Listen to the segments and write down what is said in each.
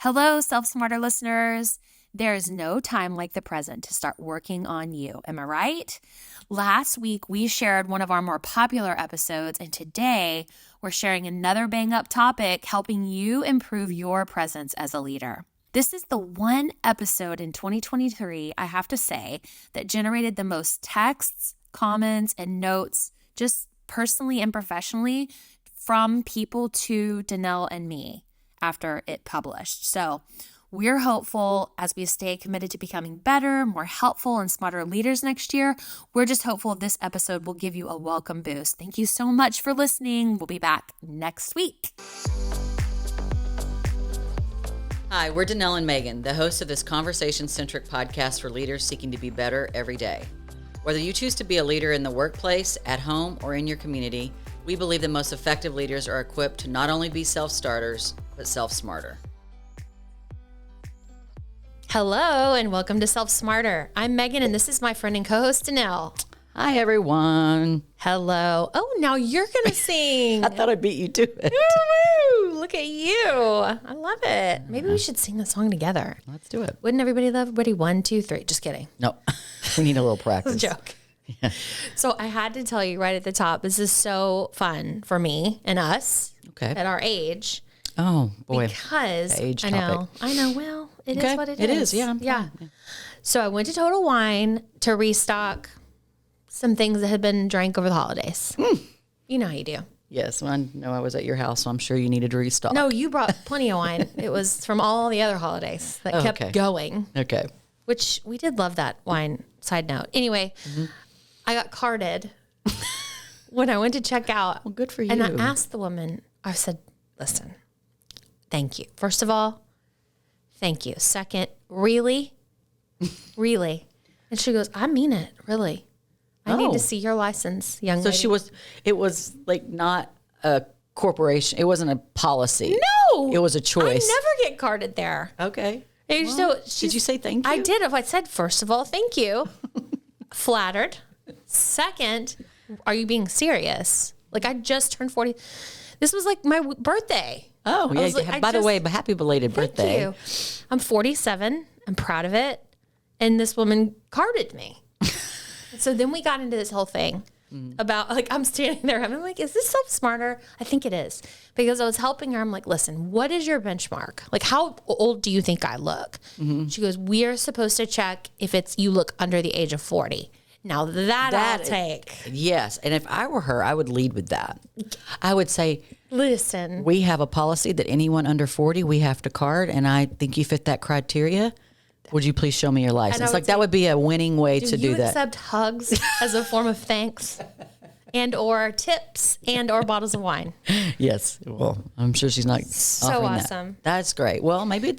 Hello, Self Smarter listeners. There is no time like the present to start working on you. Am I right? Last week, we shared one of our more popular episodes, and today we're sharing another bang-up topic, helping you improve your presence as a leader. This is the one episode in 2023, I have to say, that generated the most texts, comments, and notes, just personally and professionally, from people to Danelle and me after it published. So we're hopeful as we stay committed to becoming better, more helpful, and smarter leaders next year. We're just hopeful this episode will give you a welcome boost. Thank you so much for listening. We'll be back next week. Hi, we're Danelle and Megan, the hosts of this conversation-centric podcast for leaders seeking to be better every day. Whether you choose to be a leader in the workplace, at home, or in your community, we believe the most effective leaders are equipped to not only be self-starters, but self-smarter. Hello, and welcome to Self Smarter. I'm Megan, and this is my friend and co-host, Danelle. Hi, everyone. Hello. Oh, now you're going to sing. I thought I beat you to it. Woo! Look at you. I love it. Maybe we should sing the song together. Let's do it. Wouldn't everybody love everybody? 1, 2, 3. Just kidding. No, we need a little practice. Joke. Yeah. So I had to tell you right at the top, this is so fun for me and us at our age. Oh, boy. Because the age I know. Well, it is what it is. It is, yeah. Yeah. So I went to Total Wine to restock some things that had been drank over the holidays. You know how you do. Yes, well, I know I was at your house, so I'm sure you needed to restock. No, you brought plenty of wine. It was from all the other holidays that kept going. Okay. Which we did love that wine, side note. Anyway, I got carded when I went to check out. Well, good for you. And I asked the woman, I said, listen, thank you. First of all, thank you. Second, really? Really? And she goes, I mean it, really. I need to see your license, young lady. So it was like not a corporation. It wasn't a policy. No. It was a choice. I never get carded there. Okay. Well, did you say thank you? I did. I said, first of all, thank you. Flattered. Second, are you being serious? Like, I just turned 40. This was like my birthday. Oh, yeah. Like, by the way, happy belated birthday. Thank you. I'm 47. I'm proud of it. And this woman carded me. So then we got into this whole thing about, like, I'm standing there. I'm like, is this Self Smarter? I think it is. Because I was helping her. I'm like, listen, what is your benchmark? Like, how old do you think I look? She goes, we are supposed to check if you look under the age of 40. Now that I'll take. Yes. And if I were her, I would lead with that. I would say, listen, we have a policy that anyone under 40, we have to card. And I think you fit that criteria. Would you please show me your license? Like, that would be a winning way to do that. Do you accept hugs as a form of thanks and or tips and or bottles of wine? Yes. Well, I'm sure she's not so awesome. That. That's great. Well, maybe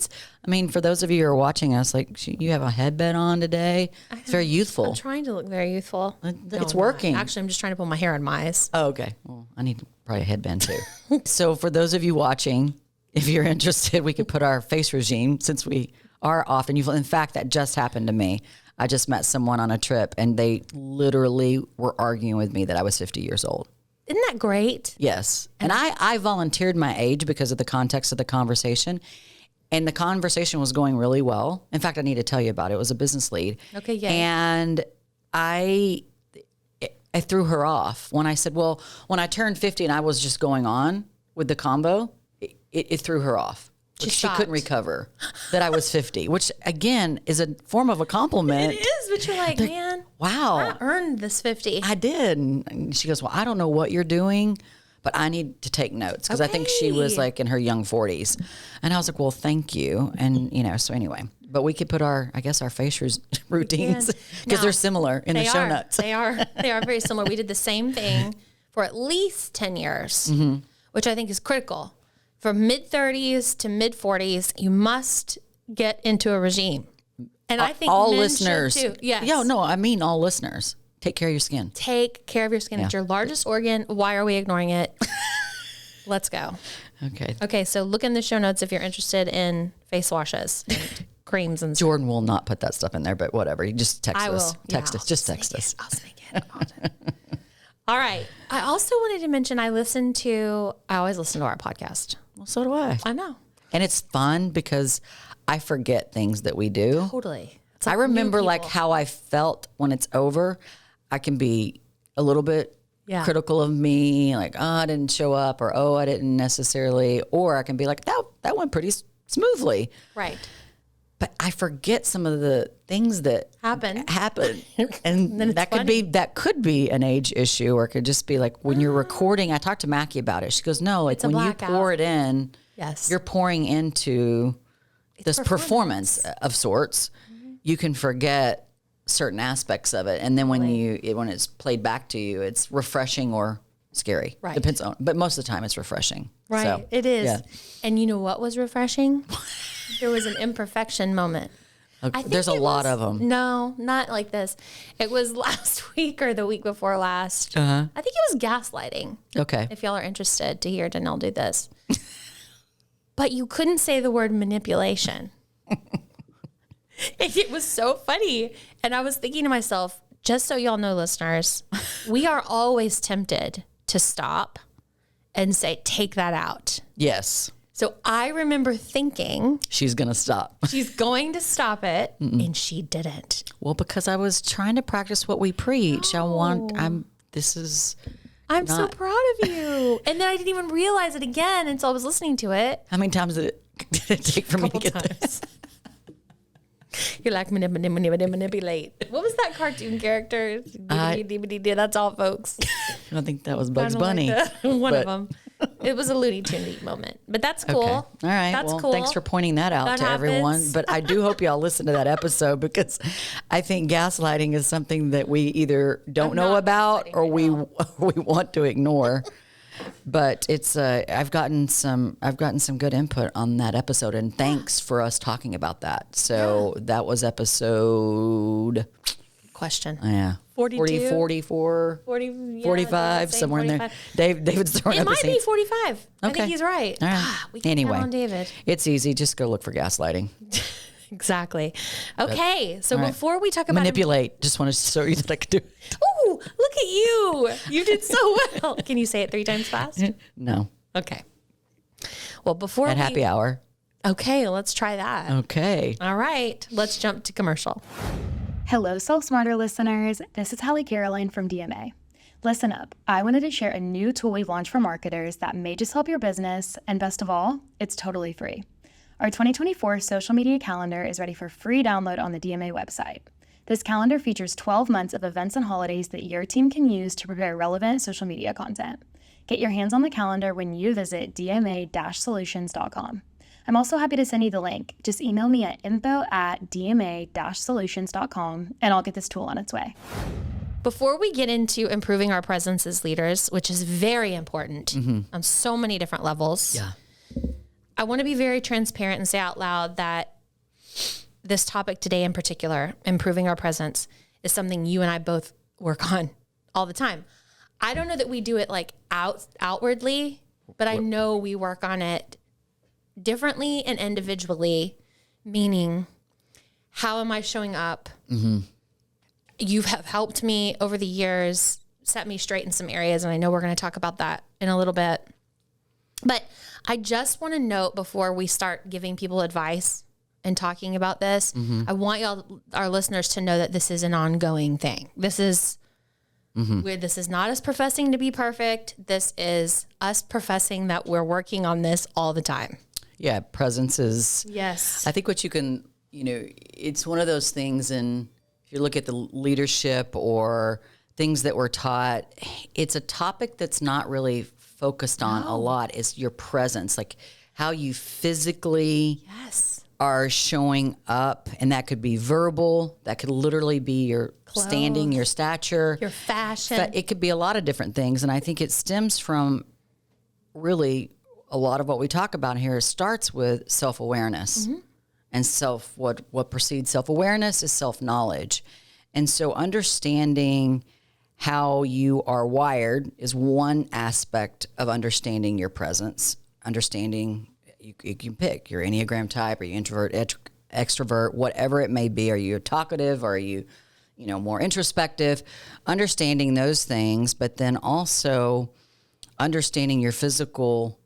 for those of you who are watching us, like, you have a headband on today. It's very youthful. I'm trying to look very youthful. It's working. Actually, I'm just trying to pull my hair in my eyes. Oh, okay. Well, I need probably a headband too. So for those of you watching, if you're interested, we could put our face regime since we are often. In fact, that just happened to me. I just met someone on a trip and they literally were arguing with me that I was 50 years old. Isn't that great? Yes. And I volunteered my age because of the context of the conversation. And the conversation was going really well. In fact, I need to tell you about it. It was a business lead. Okay, yeah. And I threw her off when I said, well, when I turned 50 and I was just going on with the combo, it threw her off. She couldn't recover that I was 50, which again is a form of a compliment. It is, but you're like, man, wow, I earned this 50. I did. And she goes, well, I don't know what you're doing, but I need to take notes because I think she was like in her young 40s. And I was like, well, thank you. And, so anyway, but we could put our face routines because they're similar in the show notes. They are very similar. We did the same thing for at least 10 years, which I think is critical. From mid-30s to mid-40s, you must get into a regime. And I think all men listeners should too. Yes. Yeah, no, I mean all listeners. Take care of your skin. Take care of your skin. It's your largest organ. Why are we ignoring it? Let's go. Okay, so look in the show notes if you're interested in face washes, creams, and stuff. Jordan will not put that stuff in there, but whatever. You just text us. Text us. Just text us. I'll sneak it. All right. I also wanted to mention I always listen to our podcast. Well, so do I. I know. And it's fun because I forget things that we do. Totally. It's I like remember new like people. how I felt when it's over. I can be a little bit Yeah. critical of me, like, oh, I didn't show up, or oh, I didn't necessarily, or I can be like, that went pretty smoothly. Right. But I forget some of the things that Happen. and Then it's that could be an age issue, or it could just be like when you're recording. I talked to Mackie about it. She goes, no, like a when you blackout. pour it in, Yes. you're pouring into this performance of sorts. You can forget certain aspects of it, and then when it's played back to you, it's refreshing or scary. Right. Depends on, but most of the time it's refreshing. Right. So, It is. yeah. And you know what was refreshing? There was an imperfection moment. Okay. I think There's a it lot was- of them. No, not like this. It was last week or the week before last. Uh-huh. I think it was gaslighting. Okay. If y'all are interested to hear Danelle do this. But you couldn't say the word manipulation. And it was so funny. And I was thinking to myself, just so y'all know, listeners, we are always tempted to stop and say, take that out. Yes. So I remember thinking She's going to stop. she's going to stop it, and she didn't. Well, because I was trying to practice what we preach. I'm so proud of you. And then I didn't even realize it again until I was listening to it. how many times did it take for me to get there? You're like, manipulate. What was that cartoon character? That's all, folks. I think that was Bugs Kinda Bunny. like One But- of them. It was a Looney Tune moment. But that's cool. Okay. All right. That's well, cool. thanks for pointing that out That to everyone. happens. But I do hope y'all listen to that episode, because I think gaslighting is something that we either don't know not about gaslighting or right we want to ignore. But it's I've gotten some good input on that episode, and thanks for us talking about that. So that was episode Question. 42? 44, 40, 45, somewhere in there. David's throwing It up might his be hands. 45. I Okay. think he's right. All right. We can Anyway. count on David. It's easy. Just go look for gaslighting. Exactly. Okay. So All right. before we talk about Manipulate. Just want to show you that I can do it. Oh, look at you. You did so well. Can you say it 3 times fast? No. Okay. Well, before At happy hour. Okay, let's try that. Okay. All right. Let's jump to commercial. Hello, Self Smarter listeners. This is Hallie Caroline from DMA. Listen up. I wanted to share a new tool we've launched for marketers that may just help your business, and best of all, it's totally free. Our 2024 social media calendar is ready for free download on the DMA website. This calendar features 12 months of events and holidays that your team can use to prepare relevant social media content. Get your hands on the calendar when you visit dma-solutions.com. I'm also happy to send you the link. Just email me at info@dma-solutions.com and I'll get this tool on its way. Before we get into improving our presence as leaders, which is very important on so many different levels, Yeah. I want to be very transparent and say out loud that this topic today in particular, improving our presence, is something you and I both work on all the time. I don't know that we do it like outwardly, but I know we work on it differently and individually, meaning how am I showing up? You have helped me over the years, set me straight in some areas, and I know we're going to talk about that in a little bit. But I just want to note before we start giving people advice and talking about this, I want y'all, our listeners, to know that this is an ongoing thing. This is this is not us professing to be perfect. This is us professing that we're working on this all the time. Yeah. Presence is, Yes. I think what you can, it's one of those things. And if you look at the leadership or things that we're taught, it's a topic that's not really focused on a lot. It's your presence, like how you physically are showing up. And that could be verbal. That could literally be your standing, your stature, Your fashion. But it could be a lot of different things. And I think it stems from really a lot of what we talk about here starts with self-awareness. And what precedes self-awareness is self-knowledge. And so understanding how you are wired is one aspect of understanding your presence. Understanding, you can pick your Enneagram type, are you introvert, extrovert, whatever it may be. Are you talkative? Are you, more introspective? Understanding those things, but then also understanding your physical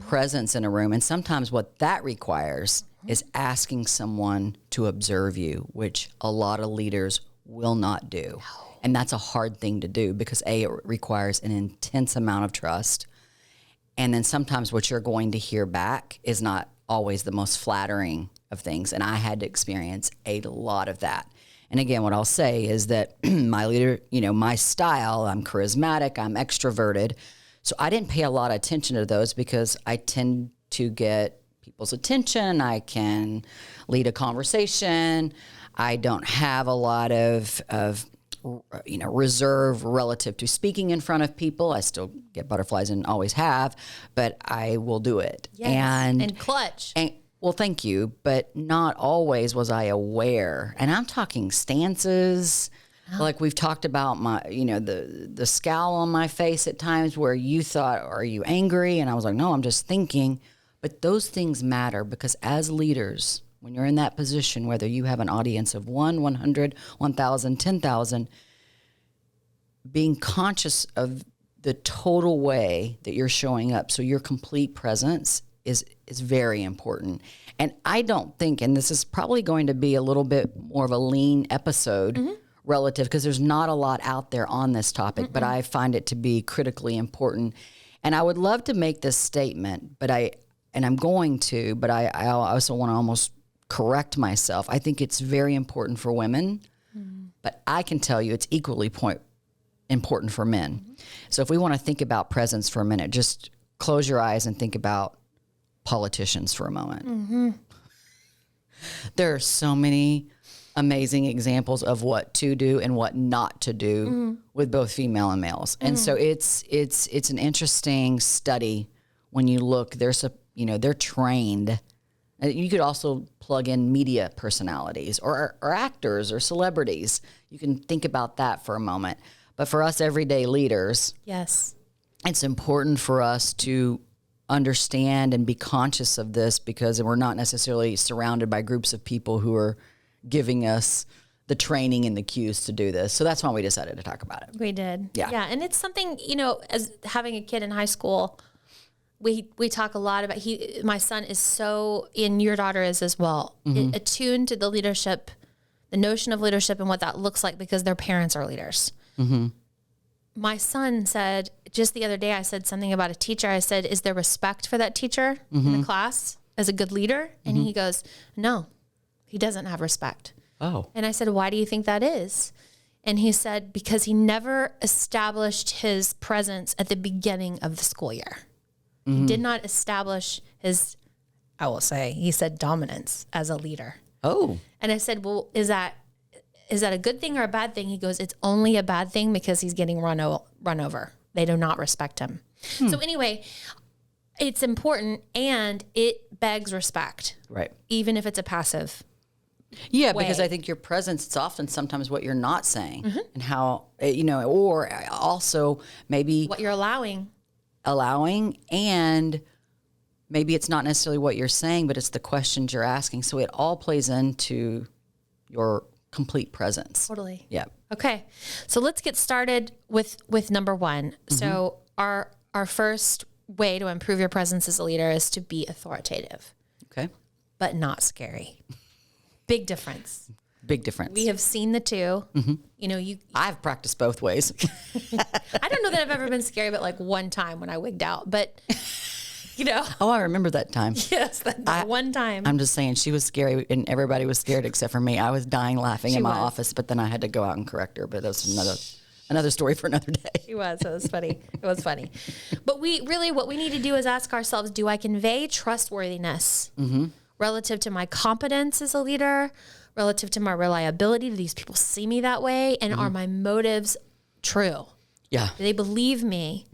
presence in a room. And sometimes what that requires is asking someone to observe you, which a lot of leaders will not do. And that's a hard thing to do because it requires an intense amount of trust. And then sometimes what you're going to hear back is not always the most flattering of things. And I had to experience a lot of that. And again, what I'll say is that my style, I'm charismatic, I'm extroverted. So I didn't pay a lot of attention to those because I tend to get people's attention. I can lead a conversation. I don't have a lot of reserve relative to speaking in front of people. I still get butterflies and always have, but I will do it. Yes. And clutch. Well, thank you, but not always was I aware. And I'm talking stances, like we've talked about the scowl on my face at times where you thought, are you angry? And I was like, no, I'm just thinking. But those things matter because as leaders, when you're in that position, whether you have an audience of 1, 100, 1,000, 10,000, being conscious of the total way that you're showing up, so your complete presence is very important. And I don't think, and this is probably going to be a little bit more of a lean episode relative, because there's not a lot out there on this topic, but I find it to be critically important. And I would love to make this statement, but I also want to almost correct myself. I think it's very important for women, but I can tell you it's equally important for men. So if we want to think about presence for a minute, just close your eyes and think about politicians for a moment. There are so many amazing examples of what to do and what not to do with both female and males. And so it's an interesting study when you look. They're trained. You could also plug in media personalities or actors or celebrities. You can think about that for a moment. But for us everyday leaders, yes, it's important for us to understand and be conscious of this because we're not necessarily surrounded by groups of people who are giving us the training and the cues to do this. So that's why we decided to talk about it. We did. Yeah. Yeah. And it's something, as having a kid in high school, we talk a lot about, my son is so, and your daughter is as well, attuned to the leadership, the notion of leadership and what that looks like because their parents are leaders. My son said, just the other day, I said something about a teacher. I said, is there respect for that teacher in the class as a good leader? And he goes, no, he doesn't have respect. Oh. And I said, why do you think that is? And he said, because he never established his presence at the beginning of the school year. He did not establish his, he said dominance as a leader. Oh. And I said, well, is that a good thing or a bad thing? He goes, it's only a bad thing because he's getting run over. They do not respect him. So anyway, it's important and it begs respect. Right. Even if it's a passive Yeah, way. because I think your presence, it's often sometimes what you're not saying and how, or also maybe what you're allowing, and maybe it's not necessarily what you're saying, but it's the questions you're asking. So it all plays into your complete presence. Totally. Yeah. Okay. So let's get started with number one. So our first way to improve your presence as a leader is to be authoritative, Okay. but not scary. Big difference. Big difference. We have seen the two. I've practiced both ways. I don't know that I've ever been scary, but like one time when I wigged out, but Oh, I remember that time. yes, that one time. I'm just saying she was scary and everybody was scared except for me. I was dying laughing in my office, but then I had to go out and correct her. But that's another story for another day. It was funny. It was funny. But what we need to do is ask ourselves, do I convey trustworthiness relative to my competence as a leader, relative to my reliability? Do these people see me that way? And are my motives true? Yeah. Do they believe me?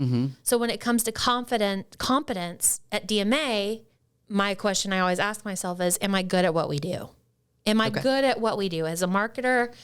So when it comes to competence at DMA, my question I always ask myself is, am I good at what we do? Am I good at what we do? As a marketer,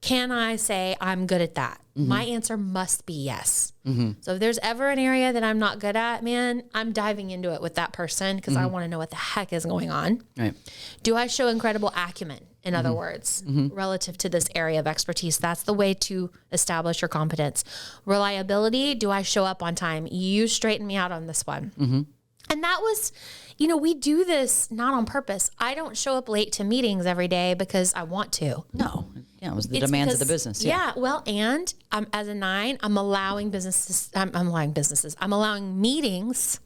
can I say I'm good at that? My answer must be yes. So if there's ever an area that I'm not good at, man, I'm diving into it with that person because I want to know what the heck is going on. Right. Do I show incredible acumen, in other words, relative to this area of expertise? That's the way to establish your competence. Reliability, do I show up on time? You straighten me out on this one. And that was, we do this not on purpose. I don't show up late to meetings every day because I want to. No. Yeah, it was the demands of the business. Yeah. Well, and as a 9, I'm allowing meetings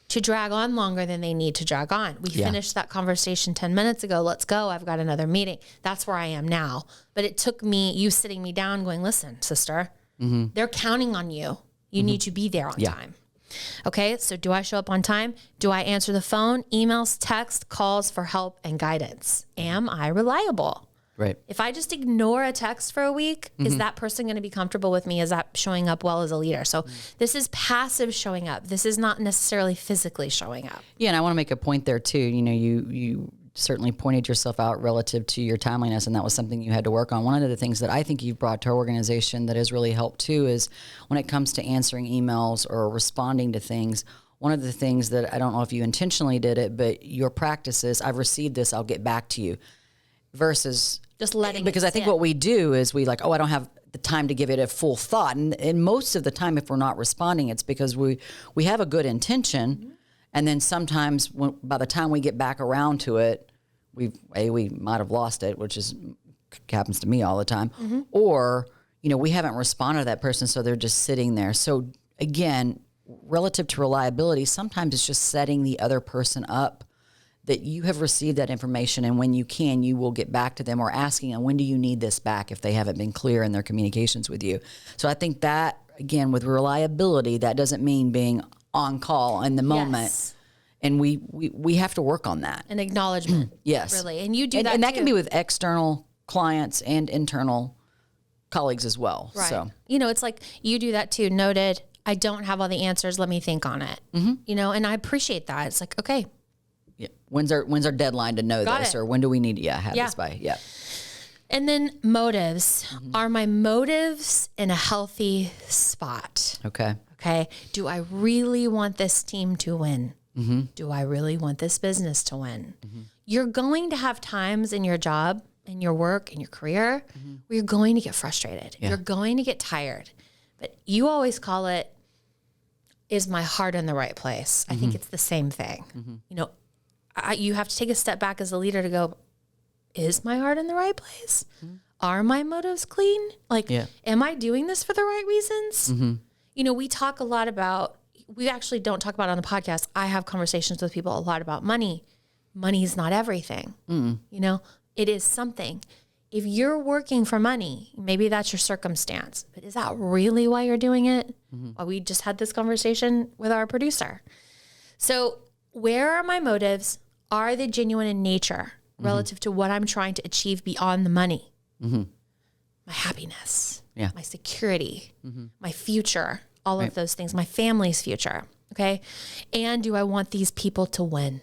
to drag on longer than they need to drag on. We finished that conversation 10 minutes ago. Let's go. I've got another meeting. That's where I am now. But it took you sitting me down going, listen, sister, they're counting on you. You need to be there on time. Okay, so do I show up on time? Do I answer the phone, emails, text, calls for help and guidance? Am I reliable? Right. If I just ignore a text for a week, is that person going to be comfortable with me? Is that showing up well as a leader? So this is passive showing up. This is not necessarily physically showing up. Yeah, and I want to make a point there too. You certainly pointed yourself out relative to your timeliness, and that was something you had to work on. One of the things that I think you've brought to our organization that has really helped too is when it comes to answering emails or responding to things, one of the things that I don't know if you intentionally did it, but your practice is, I've received this, I'll get back to you, versus just letting because I think what we do is we I don't have the time to give it a full thought. And most of the time, if we're not responding, it's because we have a good intention. And then sometimes by the time we get back around to it, we might have lost it, which happens to me all the time. Or, we haven't responded to that person, so they're just sitting there. So again, relative to reliability, sometimes it's just setting the other person up that you have received that information, and when you can, you will get back to them, or asking them, when do you need this back, if they haven't been clear in their communications with you. So I think that, again, with reliability, that doesn't mean being on call in the moment. Yes. And we have to work on that. An acknowledgement. Yes. Really. And you do that and that too. can be with external clients and internal colleagues as well. Right. So it's like you do that too. Noted. I don't have all the answers. Let me think on it. And I appreciate that. It's like, okay. Yeah. When's our deadline to know this? it. Or when do we need to have this by? Yeah. And then motives. Are my motives in a healthy spot? Okay. Okay. Do I really want this team to win? Do I really want this business to win? You're going to have times in your job, in your work, in your career, where you're going to get frustrated. Yeah. You're going to get tired. But you always call it, is my heart in the right place? I think it's the same thing. You have to take a step back as a leader to go, is my heart in the right place? Are my motives clean? Am I doing this for the right reasons? We talk a lot about, we actually don't talk about it on the podcast. I have conversations with people a lot about money. Money is not everything. It is something. If you're working for money, maybe that's your circumstance, but is that really why you're doing it? Well, we just had this conversation with our producer. So where are my motives? Are they genuine in nature relative to what I'm trying to achieve beyond the money? My happiness, my security, my future, all of those things, my family's future. Okay. And do I want these people to win?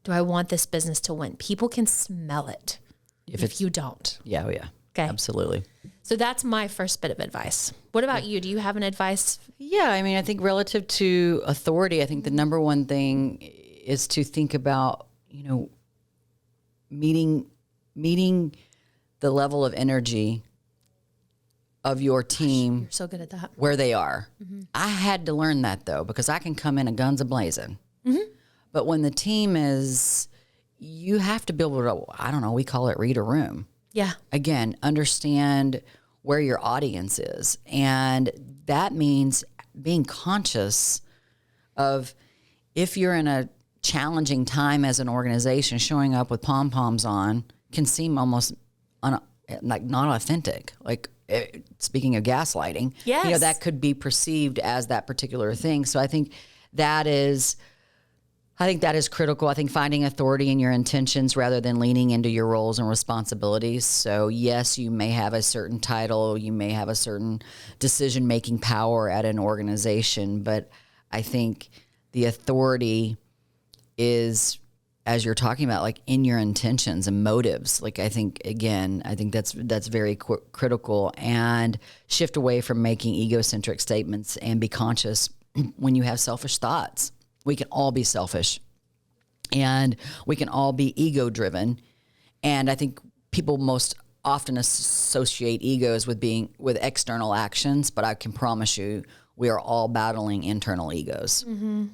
Do I want this business to win? People can smell it if you don't. Yeah. Oh yeah. Okay. Absolutely. So that's my first bit of advice. What about you? Do you have an advice? Yeah. I mean, I think relative to authority, I think the number one thing is to think about, meeting the level of energy of your team. You're so good at that. Where they are. I had to learn that though, because I can come in and guns a-blazing. But when the team is, you have to be able to, we call it read a room. Yeah. Again, understand where your audience is. And that means being conscious of, if you're in a challenging time as an organization, showing up with pom-poms on can seem almost not authentic. Speaking of gaslighting, yes. That could be perceived as that particular thing. So I think that is critical. I think finding authority in your intentions rather than leaning into your roles and responsibilities. So yes, you may have a certain title, you may have a certain decision-making power at an organization, but I think the authority is, as you're talking about, in your intentions and motives. I think that's very critical, and shift away from making egocentric statements and be conscious when you have selfish thoughts. We can all be selfish, and we can all be ego-driven. And I think people most often associate egos with external actions, but I can promise you, we are all battling internal egos.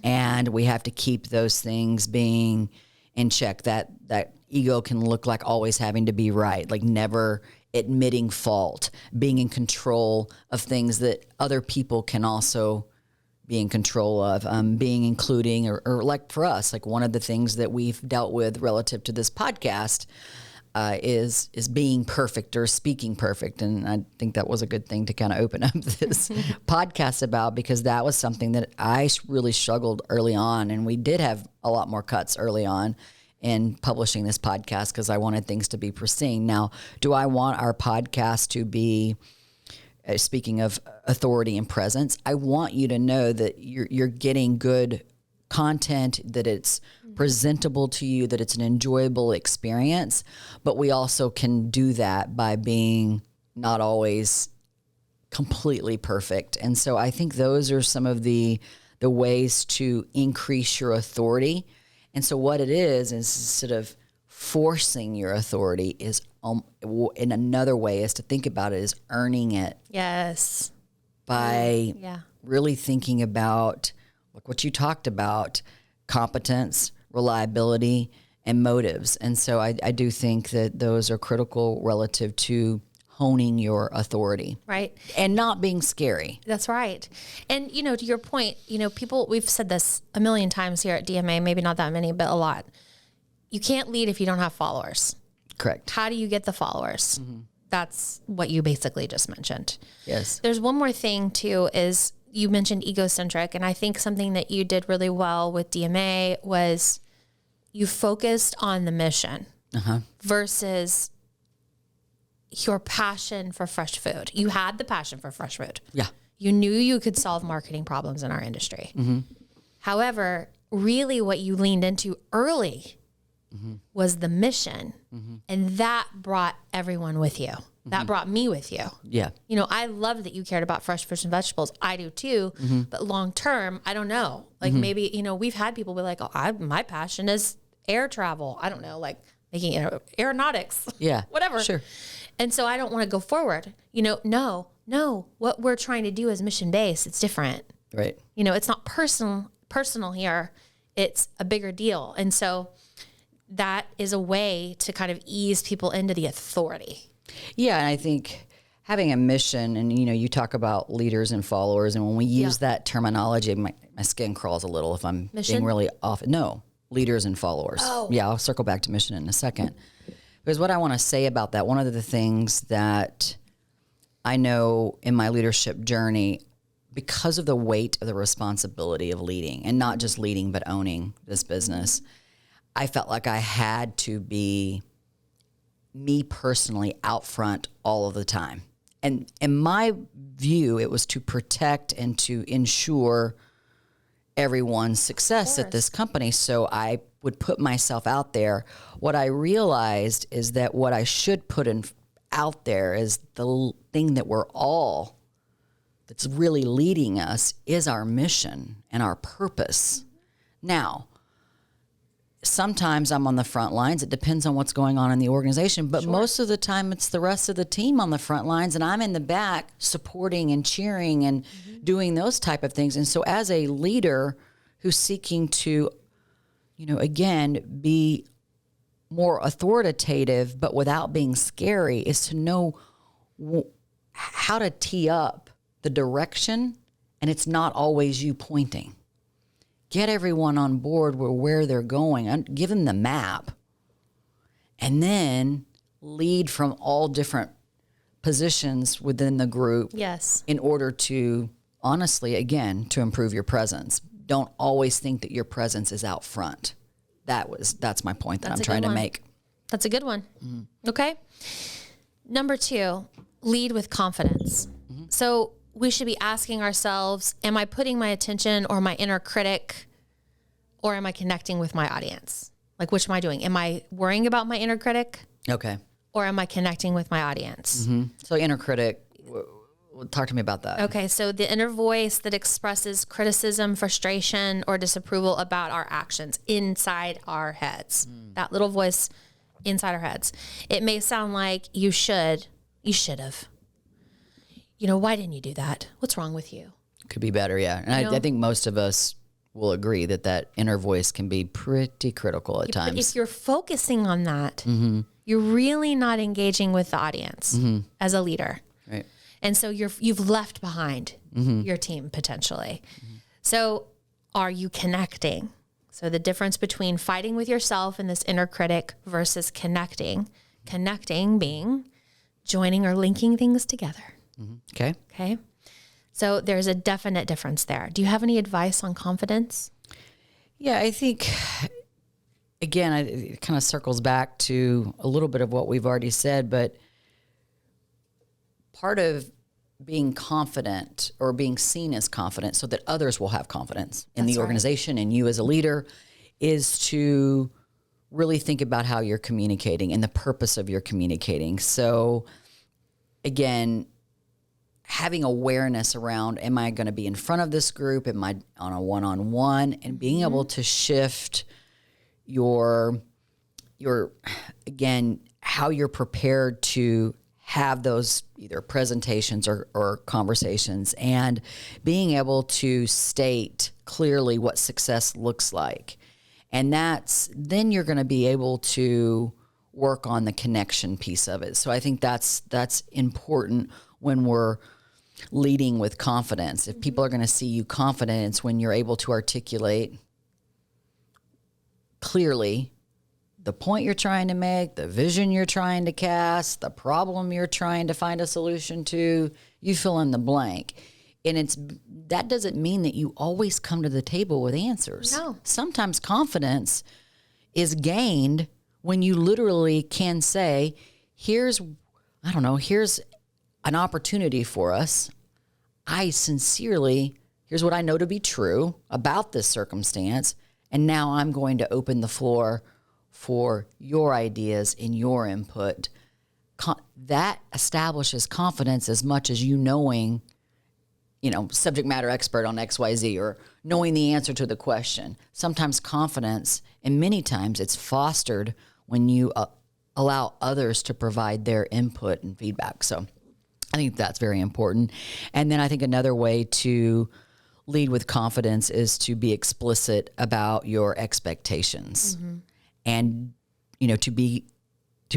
And we have to keep those things being in check. That ego can look like always having to be right, like never admitting fault, being in control of things that other people can also be in control of, being including, or like for us, like one of the things that we've dealt with relative to this podcast is being perfect or speaking perfect. And I think that was a good thing to kind of open up this podcast about, because that was something that I really struggled early on. And we did have a lot more cuts early on in publishing this podcast because I wanted things to be pristine. Now, do I want our podcast to be, speaking of authority and presence, I want you to know that you're getting good content, that it's presentable to you, that it's an enjoyable experience. But we also can do that by being not always completely perfect. And so I think those are some of the ways to increase your authority. And so what it is instead of forcing your authority is, in another way is to think about it as earning it. Yes. By really thinking about, like what you talked about, competence, reliability, and motives. And so I do think that those are critical relative to honing your authority. Right. And not being scary. That's right. And, to your point, people, we've said this a million times here at DMA, maybe not that many, but a lot. You can't lead if you don't have followers. Correct. How do you get the followers? That's what you basically just mentioned. Yes. There's one more thing too, is you mentioned egocentric. And I think something that you did really well with DMA was you focused on the mission versus your passion for fresh food. You had the passion for fresh food. Yeah. You knew you could solve marketing problems in our industry. However, really what you leaned into early was the mission. And that brought everyone with you. That brought me with you. Yeah. I love that you cared about fresh fruits and vegetables. I do too. But long term, I don't know. Like maybe, we've had people be like, oh, my passion is air travel. I don't know, like making aeronautics. Yeah. Whatever. Sure. And so I don't want to go forward. No. What we're trying to do is mission based. It's different. Right. It's not personal here. It's a bigger deal. And so that is a way to kind of ease people into the authority. Yeah. And I think having a mission, and, you talk about leaders and followers. And when we use that terminology, my skin crawls a little if I'm being really off. No, leaders and followers. Oh. Yeah. I'll circle back to mission in a second. Because what I want to say about that, one of the things that I know in my leadership journey, because of the weight of the responsibility of leading, and not just leading, but owning this business, I felt like I had to be me personally out front all of the time. And in my view, it was to protect and to ensure everyone's success at this company. So I would put myself out there. What I realized is that what I should put out there is the thing that we're all, that's really leading us, is our mission and our purpose. Now, sometimes I'm on the front lines. It depends on what's going on in the organization. But most of the time, it's the rest of the team on the front lines, and I'm in the back supporting and cheering and doing those type of things. And so as a leader who's seeking to, again, be more authoritative, but without being scary, is to know how to tee up the direction, and it's not always you pointing. Get everyone on board where they're going, and give them the map, and then lead from all different positions within the group. Yes. In order to, honestly, again, to improve your presence. Don't always think that your presence is out front. That's my point that I'm trying to make. That's a good one. Okay. Number 2, lead with confidence. So we should be asking ourselves, am I putting my attention or my inner critic, or am I connecting with my audience? Like, which am I doing? Am I worrying about my inner critic? Okay. Or am I connecting with my audience? So inner critic, talk to me about that. Okay. So the inner voice that expresses criticism, frustration, or disapproval about our actions inside our heads. That little voice inside our heads. It may sound like you should have. Why didn't you do that? What's wrong with you? Could be better, yeah. And I think most of us will agree that inner voice can be pretty critical at times. But if you're focusing on that, you're really not engaging with the audience as a leader. Right. And so you've left behind your team potentially. So are you connecting? So the difference between fighting with yourself and this inner critic versus connecting being joining or linking things together. Okay. Okay. So there's a definite difference there. Do you have any advice on confidence? Yeah, I think, again, it kind of circles back to a little bit of what we've already said, but part of being confident or being seen as confident so that others will have confidence in the organization and you as a leader is to really think about how you're communicating and the purpose of your communicating. So again, having awareness around, am I going to be in front of this group? Am I on a one-on-one? And being able to shift your again, how you're prepared to have those either presentations or conversations, and being able to state clearly what success looks like. And then you're going to be able to work on the connection piece of it. So I think that's important when we're leading with confidence. If people are going to see you confident, it's when you're able to articulate clearly the point you're trying to make, the vision you're trying to cast, the problem you're trying to find a solution to. You fill in the blank. And that doesn't mean that you always come to the table with answers. No. Sometimes confidence is gained when you literally can say, here's an opportunity for us. Here's what I know to be true about this circumstance. And now I'm going to open the floor for your ideas and your input. That establishes confidence as much as you knowing, subject matter expert on XYZ or knowing the answer to the question. Sometimes confidence, and many times it's fostered when you allow others to provide their input and feedback. So I think that's very important. And then I think another way to lead with confidence is to be explicit about your expectations. And, to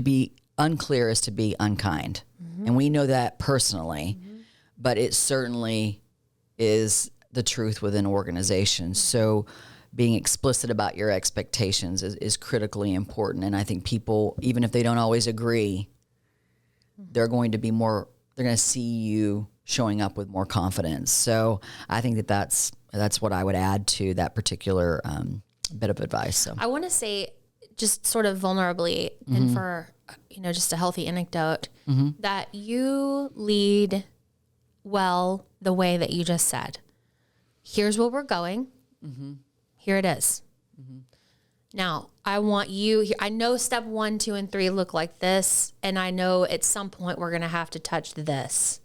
be unclear is to be unkind. And we know that personally, but it certainly is the truth within organizations. So being explicit about your expectations is critically important. And I think people, even if they don't always agree, they're going to see you showing up with more confidence. So I think that's what I would add to that particular bit of advice. So I want to say, just sort of vulnerably, and for, just a healthy anecdote, that you lead well the way that you just said. Here's where we're going. Here it is. Now, I want you, I know step 1, 2, and 3 look like this, and I know at some point we're going to have to touch this.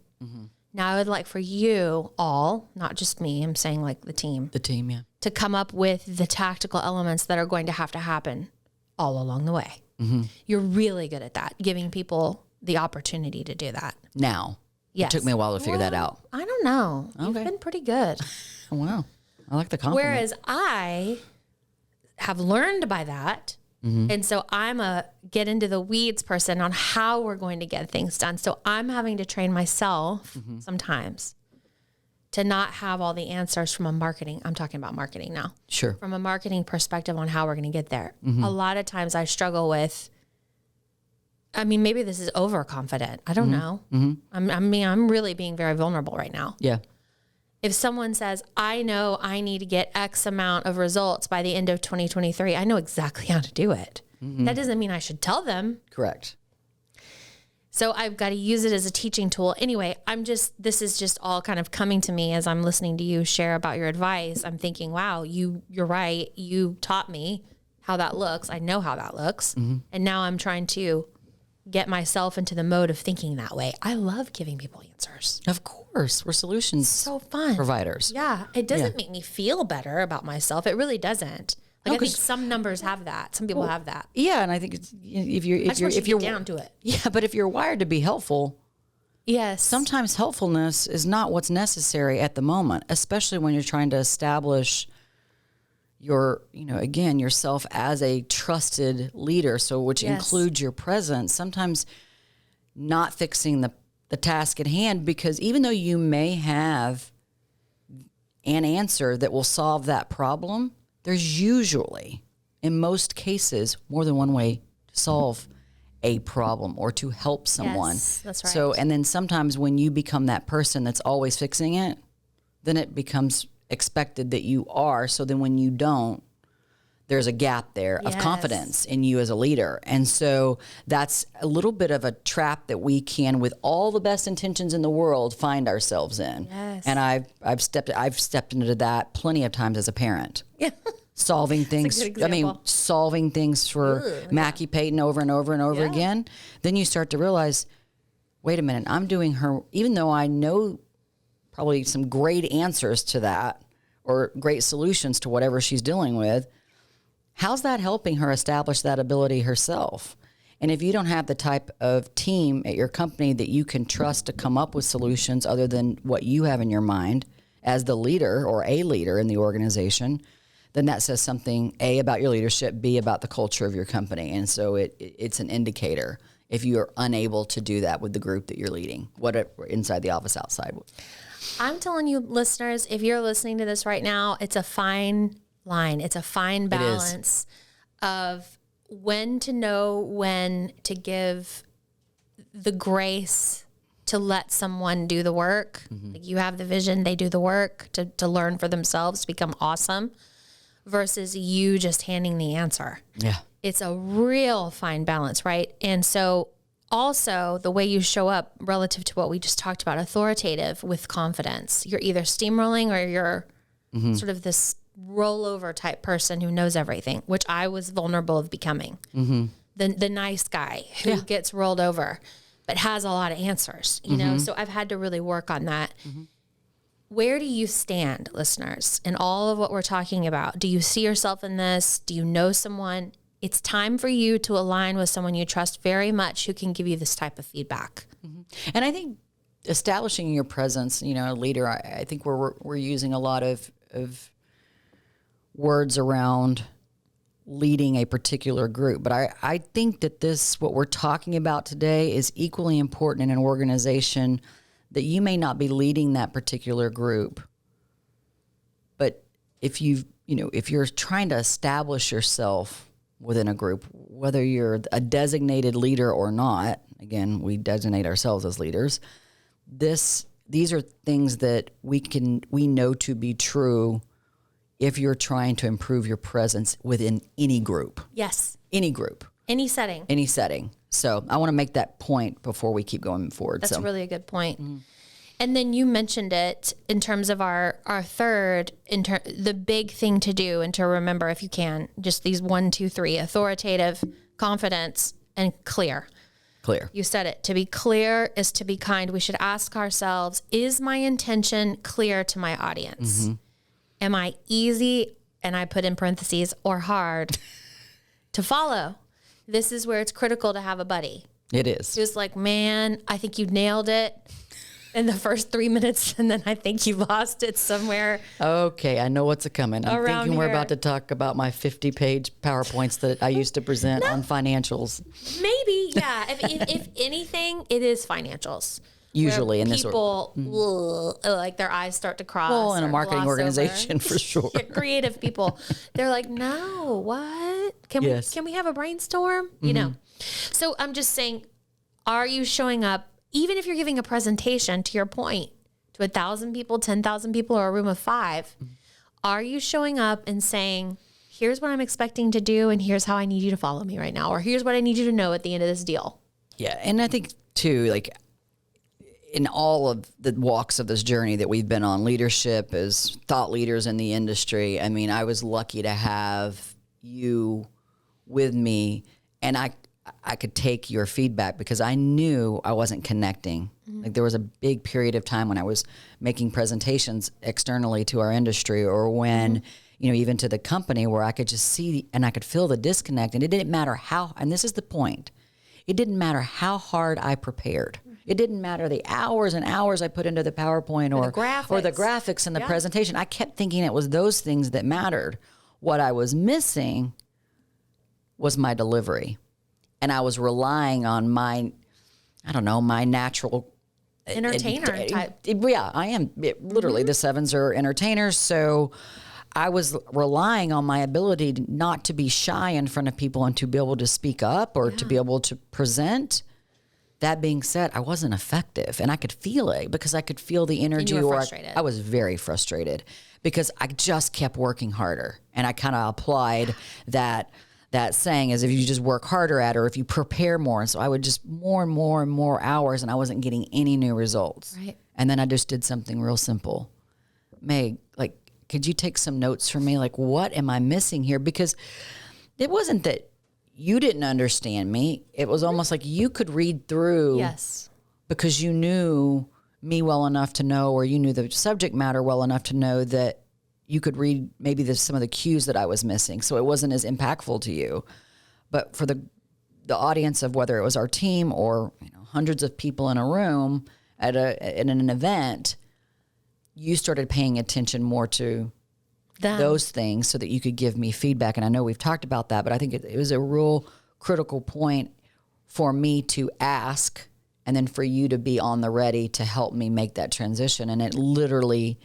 Now, I would like for you all, not just me, I'm saying like the team. The team, yeah. To come up with the tactical elements that are going to have to happen all along the way. You're really good at that, giving people the opportunity to do that. Now. Yes. It took me a while to figure that out. I don't know. You've been pretty good. Wow. I like the compliment. Whereas I have learned by that. And so I'm a get into the weeds person on how we're going to get things done. So I'm having to train myself sometimes to not have all the answers from I'm talking about marketing now. Sure. From a marketing perspective on how we're going to get there. A lot of times I struggle with, maybe this is overconfident. I don't know. I'm really being very vulnerable right now. Yeah. If someone says, I know I need to get X amount of results by the end of 2023, I know exactly how to do it. That doesn't mean I should tell them. Correct. So I've got to use it as a teaching tool. Anyway, this is just all kind of coming to me as I'm listening to you share about your advice. I'm thinking, wow, you're right. You taught me how that looks. I know how that looks. And now I'm trying to get myself into the mode of thinking that way. I love giving people answers. Of course. We're solutions so fun. providers. Yeah. It doesn't make me feel better about myself. It really doesn't. Like, I think some numbers have that. Some people have that. Yeah, and I think it's, if you're down to it. Yeah, but if you're wired to be helpful, Yes. Sometimes helpfulness is not what's necessary at the moment, especially when you're trying to establish your, again, yourself as a trusted leader. So which includes your presence. Sometimes not fixing the task at hand, because even though you may have an answer that will solve that problem, there's usually, in most cases, more than one way to solve a problem or to help someone. Yes, that's right. So, and then sometimes when you become that person that's always fixing it, then it becomes expected that you are. So then when you don't, there's a gap there of confidence in you as a leader. And so that's a little bit of a trap that we can, with all the best intentions in the world, find ourselves in. Yes. And I've stepped into that plenty of times as a parent. Yeah. Solving things. Solving things for Mackie Payton over and over and over again. Then you start to realize, wait a minute, I'm doing her, even though I know probably some great answers to that or great solutions to whatever she's dealing with, how's that helping her establish that ability herself? And if you don't have the type of team at your company that you can trust to come up with solutions other than what you have in your mind as the leader or a leader in the organization, then that says something, A, about your leadership, B, about the culture of your company. And so it's an indicator if you are unable to do that with the group that you're leading, whatever, inside the office, outside. I'm telling you, listeners, if you're listening to this right now, it's a fine line. It's a fine balance of when to know when to give the grace to let someone do the work. Like, you have the vision, they do the work to learn for themselves, to become awesome, versus you just handing the answer. Yeah. It's a real fine balance, right? And so also the way you show up relative to what we just talked about, authoritative with confidence. You're either steamrolling or you're sort of this rollover type person who knows everything, which I was vulnerable of becoming. The nice guy who gets rolled over but has a lot of answers, you know? So I've had to really work on that. Where do you stand, listeners, in all of what we're talking about? Do you see yourself in this? Do you know someone? It's time for you to align with someone you trust very much who can give you this type of feedback. And I think establishing your presence, a leader, I think we're using a lot of words around leading a particular group. But I think that what we're talking about today is equally important in an organization that you may not be leading that particular group. But if you're trying to establish yourself within a group, whether you're a designated leader or not, again, we designate ourselves as leaders, these are things that we know to be true if you're trying to improve your presence within any group. Yes. Any group. Any setting. Any setting. So I want to make that point before we keep going forward. That's really a good point. And then you mentioned it in terms of our third, the big thing to do and to remember, if you can, just these 1, 2, 3, authoritative, confidence, and clear. Clear. You said it. To be clear is to be kind. We should ask ourselves, is my intention clear to my audience? Am I easy, and I put in parentheses, or hard to follow? This is where it's critical to have a buddy. It is. Who's like, man, I think you nailed it in the first 3 minutes, and then I think you lost it somewhere. Okay, I know what's a-coming. I'm thinking we're about to talk about my 50-page PowerPoints that I used to present on financials. Maybe, yeah. If anything, it is financials. Usually in this people, like their eyes start to cross. Well, in a marketing organization, over. for sure. Creative people, they're like, no, what? Can we have a brainstorm? You know. So I'm just saying, are you showing up? Even if you're giving a presentation, to your point, to 1,000 people, 10,000 people, or a room of 5, are you showing up and saying, here's what I'm expecting to do, and here's how I need you to follow me right now, or here's what I need you to know at the end of this deal? Yeah, and I think, too, like, in all of the walks of this journey that we've been on, leadership as thought leaders in the industry, I mean, I was lucky to have you with me, and I could take your feedback because I knew I wasn't connecting. Like, there was a big period of time when I was making presentations externally to our industry, or when, even to the company, where I could just see and I could feel the disconnect. And it didn't matter how, and this is the point, it didn't matter how hard I prepared. It didn't matter the hours and hours I put into the PowerPoint or the graphics and the presentation. I kept thinking it was those things that mattered. What I was missing was my delivery. And I was relying on my natural entertainer type. Yeah, I am. Literally, the sevens are entertainers. So I was relying on my ability not to be shy in front of people and to be able to speak up or to be able to present. That being said, I wasn't effective, and I could feel it because I could feel the energy. And you were frustrated. I was very frustrated because I just kept working harder, and I kind of applied that saying as if you just work harder at it or if you prepare more. And so I would just more and more and more hours, and I wasn't getting any new results. Right. And then I just did something real simple. Meg, like, could you take some notes for me? Like, what am I missing here? Because it wasn't that you didn't understand me. It was almost like you could read through. Yes. Because you knew me well enough to know, or you knew the subject matter well enough to know that you could read maybe some of the cues that I was missing. So it wasn't as impactful to you. But for the audience of whether it was our team or hundreds of people in a room at an event, you started paying attention more to those things so that you could give me feedback. And I know we've talked about that, but I think it was a real critical point for me to ask and then for you to be on the ready to help me make that transition. And it literally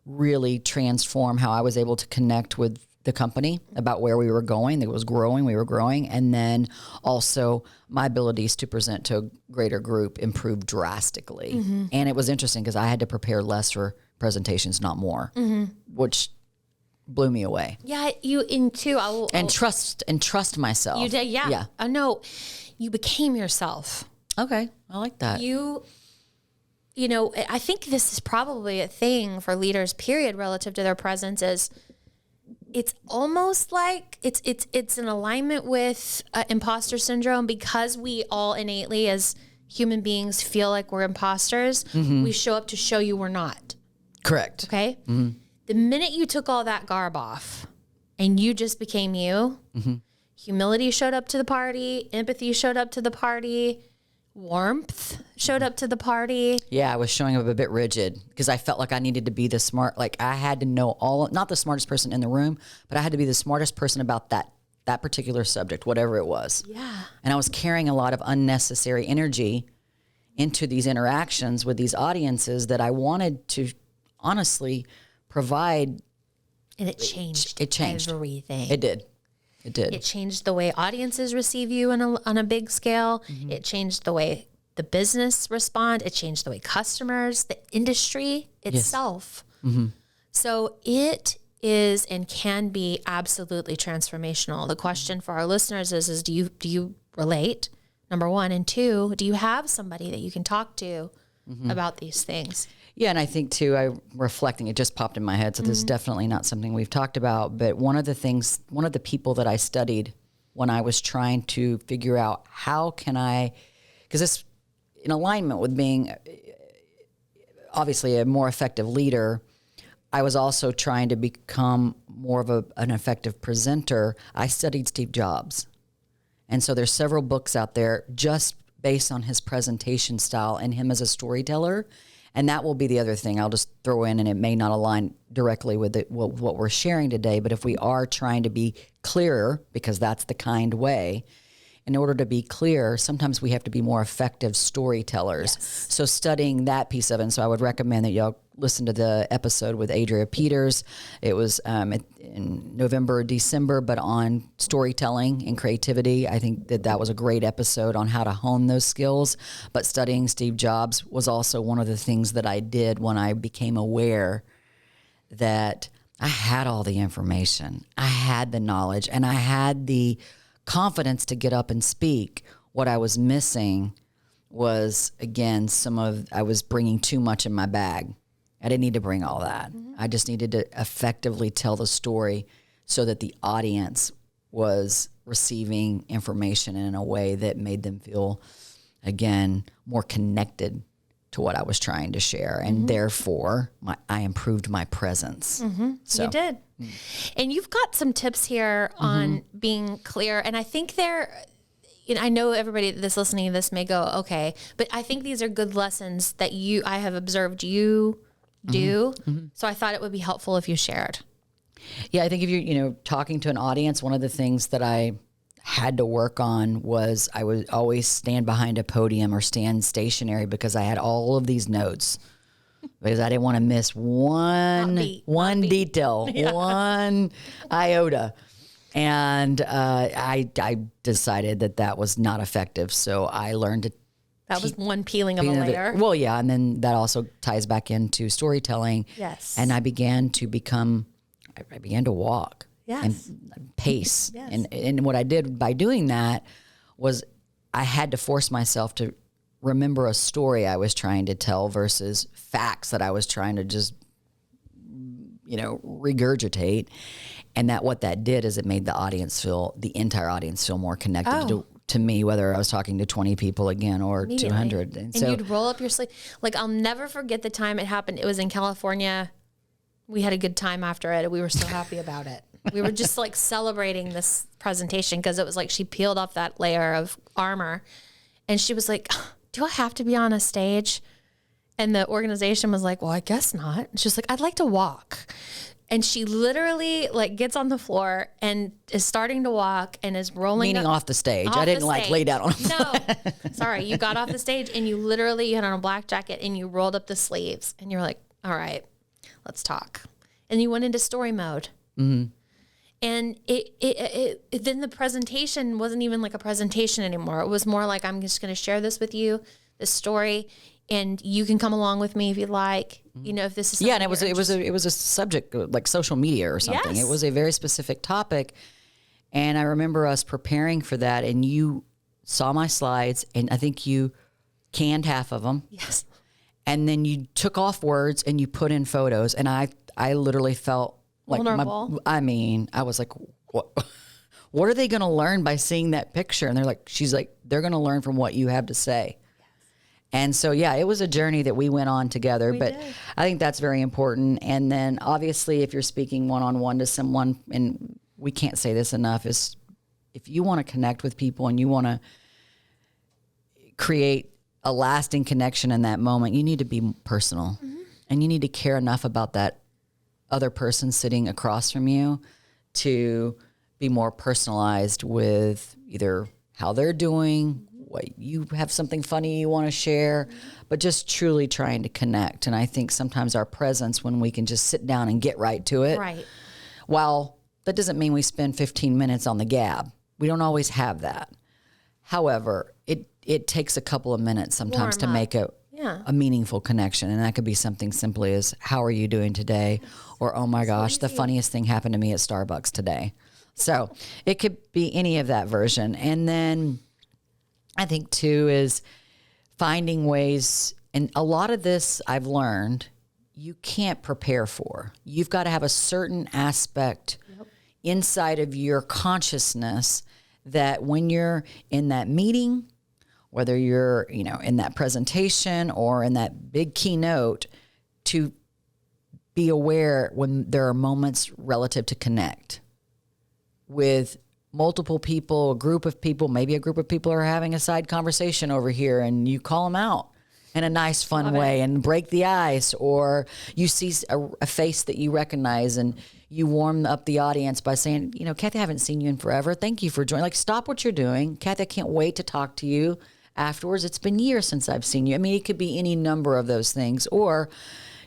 really transformed how I was able to connect with the company about where we were going. It was growing, we were growing. And then also my abilities to present to a greater group improved drastically. Mm-hmm. And it was interesting because I had to prepare less for presentations, not more, which blew me away. Yeah, trust myself. You did, yeah. Yeah. I know. You became yourself. Okay, I like that. I think this is probably a thing for leaders, period, relative to their presence is it's almost like it's in alignment with imposter syndrome because we all innately as human beings feel like we're imposters. Mm-hmm. We show up to show you we're not. Correct. Okay? Mm-hmm. The minute you took all that garb off and you just became you, humility showed up to the party, empathy showed up to the party, warmth showed up to the party. Yeah, I was showing up a bit rigid because I felt like I needed to be the smart, like I had to know not the smartest person in the room, but I had to be the smartest person about that particular subject, whatever it was. Yeah. And I was carrying a lot of unnecessary energy into these interactions with these audiences that I wanted to honestly provide. And it changed. Everything. It did. It changed the way audiences receive you on a big scale. Mm-hmm. It changed the way the business respond. It changed the way customers, the industry itself. Yes. Mm-hmm. So it is and can be absolutely transformational. The question for our listeners is do you relate? Number one. And two, do you have somebody that you can talk to about these things? Yeah, and I think too, reflecting, it just popped in my head, so this is definitely not something we've talked about, but one of the people that I studied when I was trying to figure out how can I, because it's in alignment with being obviously a more effective leader, I was also trying to become more of an effective presenter. I studied Steve Jobs. And so there's several books out there just based on his presentation style and him as a storyteller. And that will be the other thing I'll just throw in, and it may not align directly with what we're sharing today, but if we are trying to be clearer, because that's the kind way, in order to be clear, sometimes we have to be more effective storytellers. Yes. So studying that piece of it, and so I would recommend that y'all listen to the episode with Adria Peters. It was in November or December, but on storytelling and creativity. I think that was a great episode on how to hone those skills. But studying Steve Jobs was also one of the things that I did when I became aware that I had all the information. I had the knowledge, and I had the confidence to get up and speak. What I was missing was, again, I was bringing too much in my bag. I didn't need to bring all that. Mm-hmm. I just needed to effectively tell the story so that the audience was receiving information in a way that made them feel, again, more connected to what I was trying to share. And therefore, I improved my presence. Mm-hmm. So. You did. And you've got some tips here on being clear. And I think I know everybody that's listening to this may go, okay, but I think these are good lessons that I have observed you do. So I thought it would be helpful if you shared. Yeah, I think if you're, talking to an audience, one of the things that I had to work on was I would always stand behind a podium or stand stationary because I had all of these notes because I didn't want to miss one detail, one iota. And I decided that was not effective. So I learned to. That was one peeling of a layer. Well, yeah. And then that also ties back into storytelling. Yes. And I began to walk. Yes. And pace. Yes. And what I did by doing that was I had to force myself to remember a story I was trying to tell versus facts that I was trying to just, regurgitate. And what that did is it made the entire audience feel more connected to me, whether I was talking to 20 people again or 200. And you'd roll up your sleeve. Like, I'll never forget the time it happened. It was in California. We had a good time after it. We were so happy about it. We were just like celebrating this presentation because it was like she peeled off that layer of armor and she was like, do I have to be on a stage? And the organization was like, well, I guess not. And she was like, I'd like to walk. And she literally like gets on the floor and is starting to walk and is rolling. Meaning off the stage. I didn't lay down on the floor. No, sorry. You got off the stage and you had on a black jacket and you rolled up the sleeves and you're like, all right, let's talk. And you went into story mode. Mm-hmm. And then the presentation wasn't even like a presentation anymore. It was more like, I'm just going to share this with you, this story, and you can come along with me if you'd like. If this is and it was a subject like social media or something. Yes. It was a very specific topic, and I remember us preparing for that. And you saw my slides, and I think you canned half of them. Yes. And then you took off words and you put in photos, and I literally felt like vulnerable. I was like, what are they going to learn by seeing that picture? And she's like, they're going to learn from what you have to say. Yes. And so, yeah, it was a journey that we went on together, but I think that's very important. And then obviously if you're speaking one-on-one to someone, and we can't say this enough, is if you want to connect with people and you want to create a lasting connection in that moment, you need to be personal and you need to care enough about that other person sitting across from you to be more personalized with either how they're doing, what you have something funny you want to share, but just truly trying to connect. And I think sometimes our presence, when we can just sit down and get right to it, Right. while that doesn't mean we spend 15 minutes on the gab. We don't always have that. However, it takes a couple of minutes sometimes to make a meaningful connection. And that could be something simply as, how are you doing today? Or, oh my gosh, the funniest thing happened to me at Starbucks today. So it could be any of that version. And then I think too is finding ways, and a lot of this I've learned you can't prepare for. You've got to have a certain aspect inside of your consciousness that when you're in that meeting, whether you're, in that presentation or in that big keynote, to be aware when there are moments relative to connect with multiple people, a group of people. Maybe a group of people are having a side conversation over here and you call them out in a nice, fun way and break the ice, or you see a face that you recognize and you warm up the audience by saying, Kathy, I haven't seen you in forever. Thank you for joining. Like, stop what you're doing. Kathy, I can't wait to talk to you afterwards. It's been years since I've seen you. I mean, it could be any number of those things. Or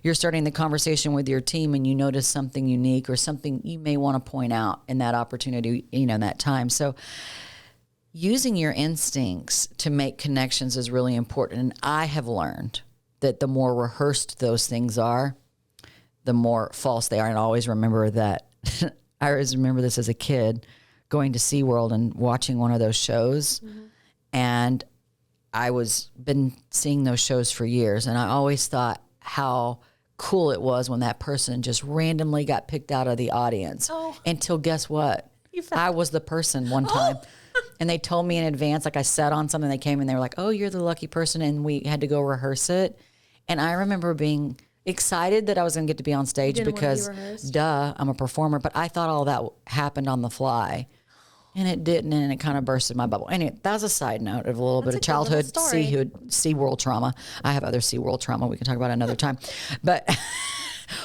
you're starting the conversation with your team and you notice something unique or something you may want to point out in that opportunity, in that time. So using your instincts to make connections is really important. And I have learned that the more rehearsed those things are, the more false they are. And I always remember that. I always remember this as a kid, going to SeaWorld and watching one of those shows. Mm-hmm. And I been seeing those shows for years. And I always thought how cool it was when that person just randomly got picked out of the audience. Until guess what? I was the person one time. And they told me in advance, like I sat on something, they came and they were like, oh, you're the lucky person. And we had to go rehearse it. And I remember being excited that I was going to get to be on stage because, I'm a performer. But I thought all that happened on the fly. And it didn't, and it kind of bursted my bubble. Anyway, that was a side note of a little bit of childhood SeaWorld trauma. I have other SeaWorld trauma we can talk about another time. But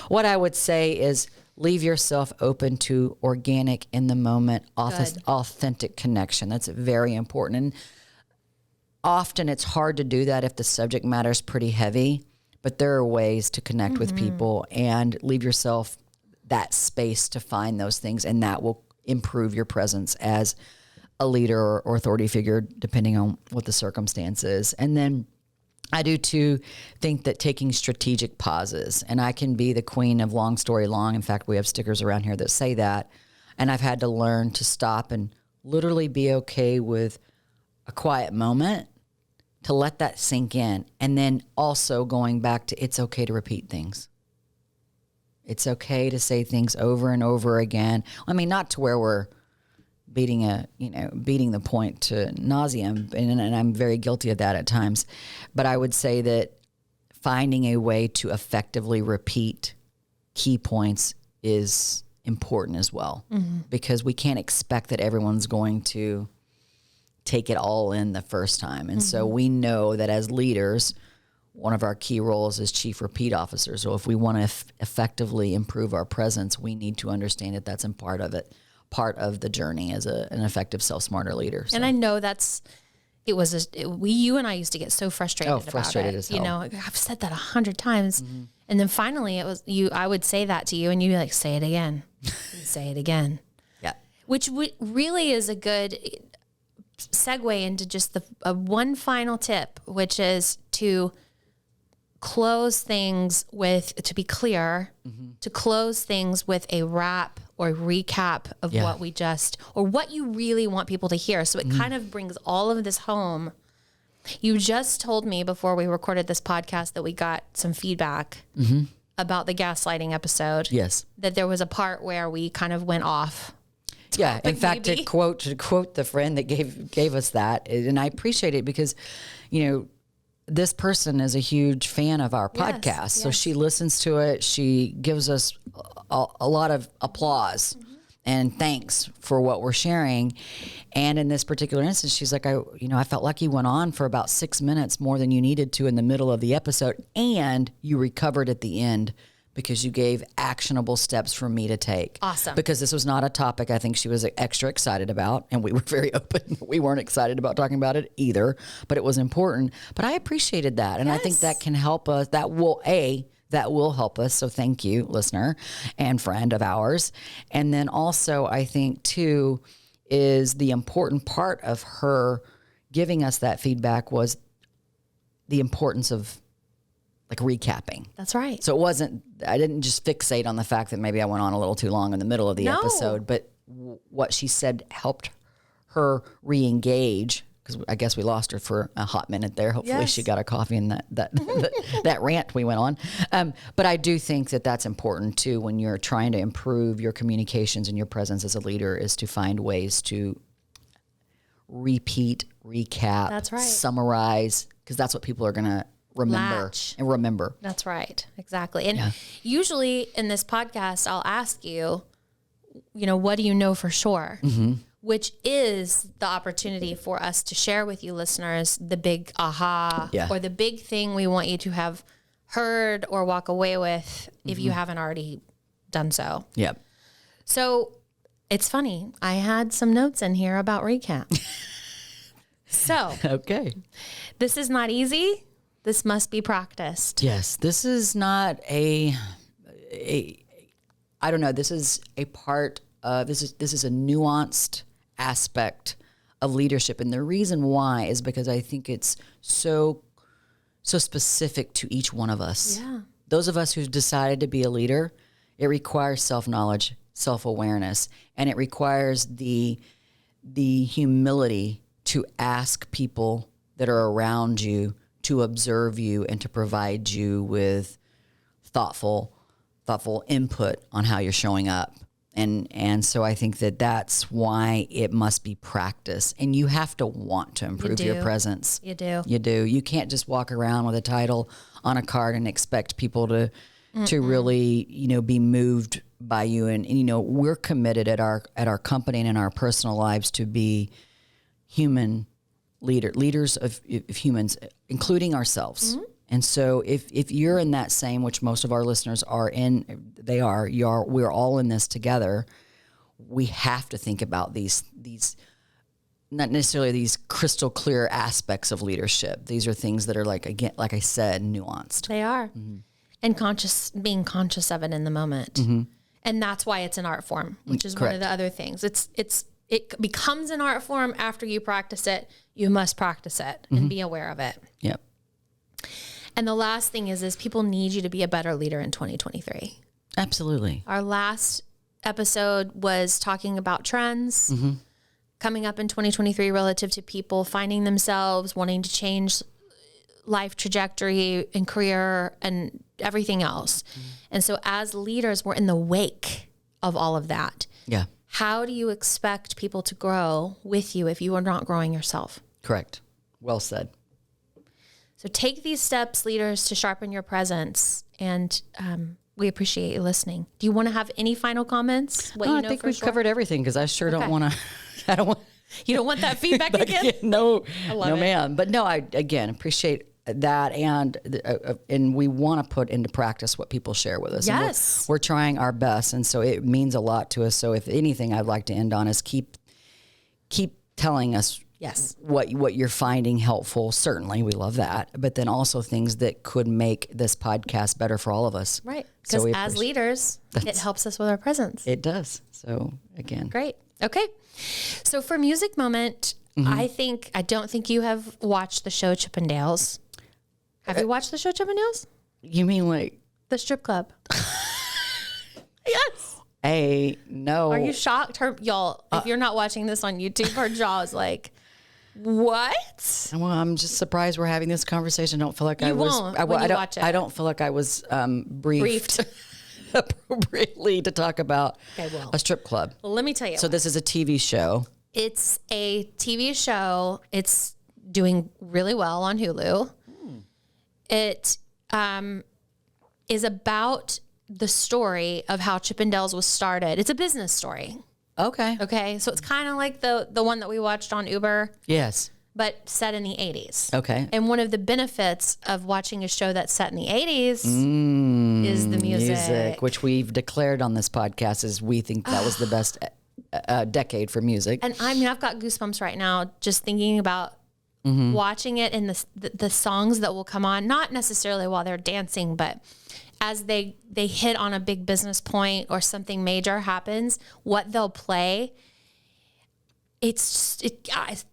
what I would say is leave yourself open to organic, in the moment, authentic connection. That's very important. And often it's hard to do that if the subject matter is pretty heavy, but there are ways to connect with people and leave yourself that space to find those things, and that will improve your presence as a leader or authority figure, depending on what the circumstance is. And then I do too think that taking strategic pauses, and I can be the queen of long story long. In fact, we have stickers around here that say that. And I've had to learn to stop and literally be okay with a quiet moment, to let that sink in. And then also going back to, it's okay to repeat things. It's okay to say things over and over again. I mean, not to where we're beating the point to nauseum, and I'm very guilty of that at times. But I would say that finding a way to effectively repeat key points is important as well, because we can't expect that everyone's going to take it all in the first time. And so we know that as leaders, one of our key roles is chief repeat officers. So if we want to effectively improve our presence, we need to understand that that's part of the journey as an effective self-smarter leader. So. And I know you and I used to get so frustrated about frustrated it. As hell. You know, I've said that 100 times. And then finally it was I would say that to you and you'd be like, say it again, say it again. Yeah. Which really is a good segue into just one final tip, which is to close things to be clear, to close things with a wrap or recap of what we or what you really want people to hear. So it kind of brings all of this home. You just told me before we recorded this podcast that we got some feedback about the gaslighting episode. Yes. That there was a part where we kind of went off. Yeah. In fact, to quote the friend that gave us that, and I appreciate it because, this person is a huge fan of our podcast. Yes. So she listens to it. She gives us a lot of applause and thanks for what we're sharing. And in this particular instance, she's like, I felt like you went on for about 6 minutes more than you needed to in the middle of the episode. And you recovered at the end because you gave actionable steps for me to take. Awesome. Because this was not a topic I think she was extra excited about. And we were very open. We weren't excited about talking about it either, but it was important. But I appreciated that. And I think that can help us. That will help us. So thank you, listener and friend of ours. And then also I think too is the important part of her giving us that feedback was the importance of recapping. That's right. So I didn't just fixate on the fact that maybe I went on a little too long in the middle of the episode, but what she said helped her re-engage, because I guess we lost her for a hot minute there. Hopefully she got a coffee in that rant we went on. But I do think that that's important too when you're trying to improve your communications and your presence as a leader, is to find ways to repeat, recap, that's right, summarize, because that's what people are going to remember. That's right. Exactly. And usually in this podcast, I'll ask you, what do you know for sure? Which is the opportunity for us to share with you listeners the big aha or the big thing we want you to have heard or walk away with if you haven't already done so. Yep. So it's funny. I had some notes in here about recap. So okay, this is not easy. This must be practiced. Yes, this is not I don't know. This is a part of, this is a nuanced aspect of leadership. And the reason why is because I think it's so specific to each one of us. Yeah. Those of us who've decided to be a leader, it requires self-knowledge, self-awareness, and it requires the humility to ask people that are around you to observe you and to provide you with thoughtful input on how you're showing up. And so I think that that's why it must be practice. And you have to want to improve your presence. You do. You do. You can't just walk around with a title on a card and expect people to to really, be moved by you. And, we're committed at our company and in our personal lives to be human leaders of humans, including ourselves. And so if you're in that same, which most of our listeners are in, we're all in this together. We have to think about these not necessarily these crystal clear aspects of leadership. These are things that are like I said, nuanced. They are. And being conscious of it in the moment. And that's why it's an art form, which is one of the other things. It becomes an art form after you practice it. You must practice it and be aware of it. Yep. And the last thing is people need you to be a better leader in 2023. Absolutely. Our last episode was talking about trends coming up in 2023 relative to people finding themselves, wanting to change life trajectory and career and everything else. And so as leaders, we're in the wake of all of that. Yeah. How do you expect people to grow with you if you are not growing yourself? Correct. Well said. So take these steps, leaders, to sharpen your presence. And we appreciate you listening. Do you want to have any final comments? I think we've covered everything because I sure don't want to. I don't want. You don't want that feedback again? No, ma'am. But no, I again appreciate that, and we want to put into practice what people share with us. Yes, and we're trying our best, and so it means a lot to us. So if anything, I'd like to end on is keep telling us. Yes. What you're finding helpful. Certainly, we love that. But then also things that could make this podcast better for all of us. Right. Because as leaders, it helps us with our presence. It does. So again. Great. Okay. So for Music Moment, I don't think you have watched the show Chippendales. Have you watched the show Chippendales? You mean like the strip club? Yes. No. Are you shocked? Y'all, if you're not watching this on YouTube, her jaw is like, what? Well, I'm just surprised we're having this conversation. I don't feel like I don't feel like I was briefed appropriately to talk about a strip club. Well, let me tell you. So this is a TV show. It's a TV show. It's doing really well on Hulu. It is about the story of how Chippendales was started. It's a business story. Okay. So it's kind of like the one that we watched on Uber. Yes. But set in the 80s. Okay. And one of the benefits of watching a show that's set in the 80s is the music. Which we've declared on this podcast is we think that was the best decade for music. And I mean, I've got goosebumps right now just thinking about watching it and the songs that will come on, not necessarily while they're dancing, but as they hit on a big business point or something major happens, what they'll play. It's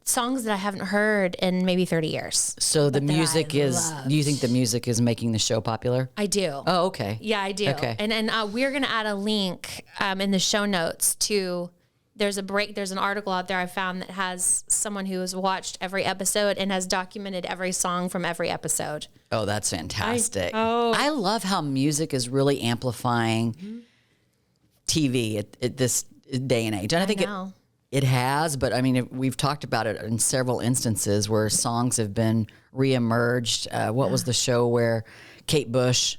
songs that I haven't heard in maybe 30 years. So the music you think the music is making the show popular? I do. Oh, okay. Yeah, I do. Okay. And we're going to add a link in the show notes to, there's an article out there I found that has someone who has watched every episode and has documented every song from every episode. Oh, that's fantastic. I love how music is really amplifying TV at this day and age. And I think it has, but I mean, we've talked about it in several instances where songs have been reemerged. What was the show where Kate Bush?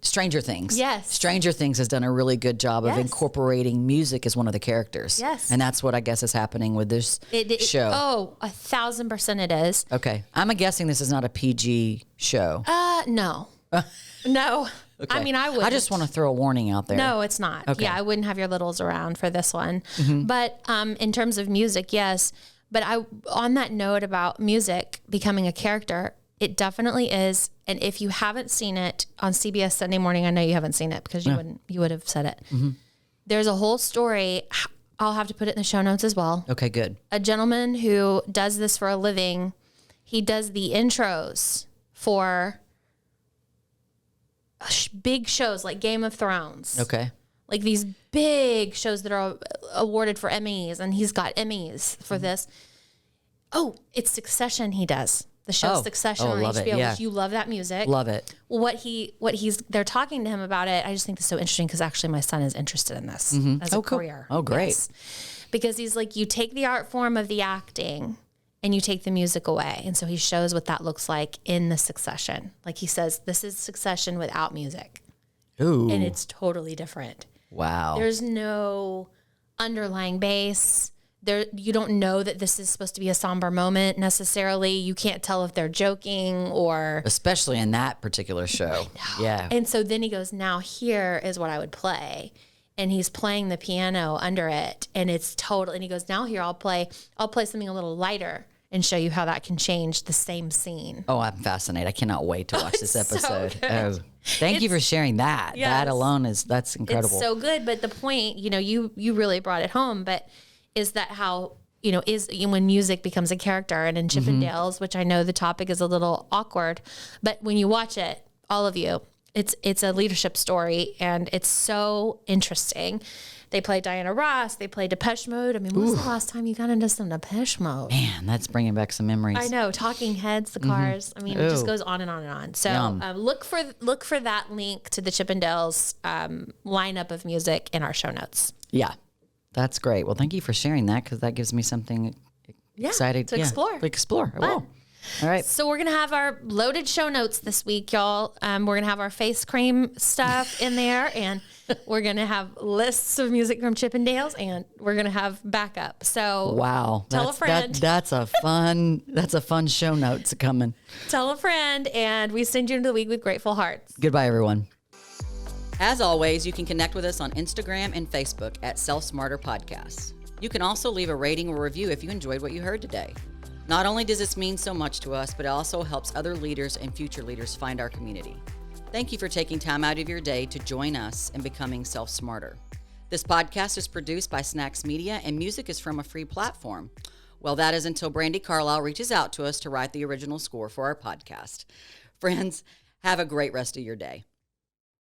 Stranger Things. Yes. Stranger Things has done a really good job of incorporating music as one of the characters. Yes. And that's what I guess is happening with this show. 1,000% it is. Okay. I'm guessing this is not a PG show. No. No. Okay. I mean, I would. I just want to throw a warning out there. No, it's not. Okay. Yeah, I wouldn't have your littles around for this one. But in terms of music, yes. But on that note about music becoming a character, it definitely is. And if you haven't seen it on CBS Sunday Morning, I know you haven't seen it because you would have said it. There's a whole story. I'll have to put it in the show notes as well. Okay, good. A gentleman who does this for a living, he does the intros for big shows like Game of Thrones. Okay. Like these big shows that are awarded for Emmys, and he's got Emmys for this. Oh, it's Succession he does. The show Succession on HBO, which you love that music. Love it. They're talking to him about it. I just think this is so interesting because actually my son is interested in this as a career. Oh, great. Yes. Because he's like, you take the art form of the acting and you take the music away. And so he shows what that looks like in the Succession. Like he says, this is Succession without music. Ooh. and it's totally different. Wow. There's no underlying bass. You don't know that this is supposed to be a somber moment necessarily. You can't tell if they're joking or... Especially in that particular show. Yeah. And so then he goes, now here is what I would play. And he's playing the piano under it. And it's total. And he goes, now here I'll play something a little lighter and show you how that can change the same scene. Oh, I'm fascinated. I cannot wait to watch this episode. So Thank you for sharing that. Yes. That alone that's incredible. It's so good. But the point, you really brought it home, but is that how, is when music becomes a character, and in Chippendales, which I know the topic is a little awkward, but when you watch it, all of you, it's a leadership story, and it's so interesting. They play Diana Ross. They play Depeche Mode. I mean, when was the last time you got into some Depeche Mode? Man, that's bringing back some memories. I know. Talking Heads, the Cars. I mean, it just goes on and on and on. So look for that link to the Chippendales lineup of music in our show notes. Yeah, that's great. Well, thank you for sharing that, because that gives me something exciting to explore. To explore. I will. All right. So we're going to have our loaded show notes this week, y'all. We're going to have our face cream stuff in there, and we're going to have lists of music from Chippendales, and we're going to have backup. So wow. Tell a friend. That's a fun show notes coming. Tell a friend, and we send you into the week with grateful hearts. Goodbye, everyone. As always, you can connect with us on Instagram and Facebook at Self Smarter Podcasts. You can also leave a rating or review if you enjoyed what you heard today. Not only does this mean so much to us, but it also helps other leaders and future leaders find our community. Thank you for taking time out of your day to join us in becoming self-smarter. This podcast is produced by Snacks Media, and music is from a free platform. Well, that is until Brandy Carlisle reaches out to us to write the original score for our podcast. Friends, have a great rest of your day.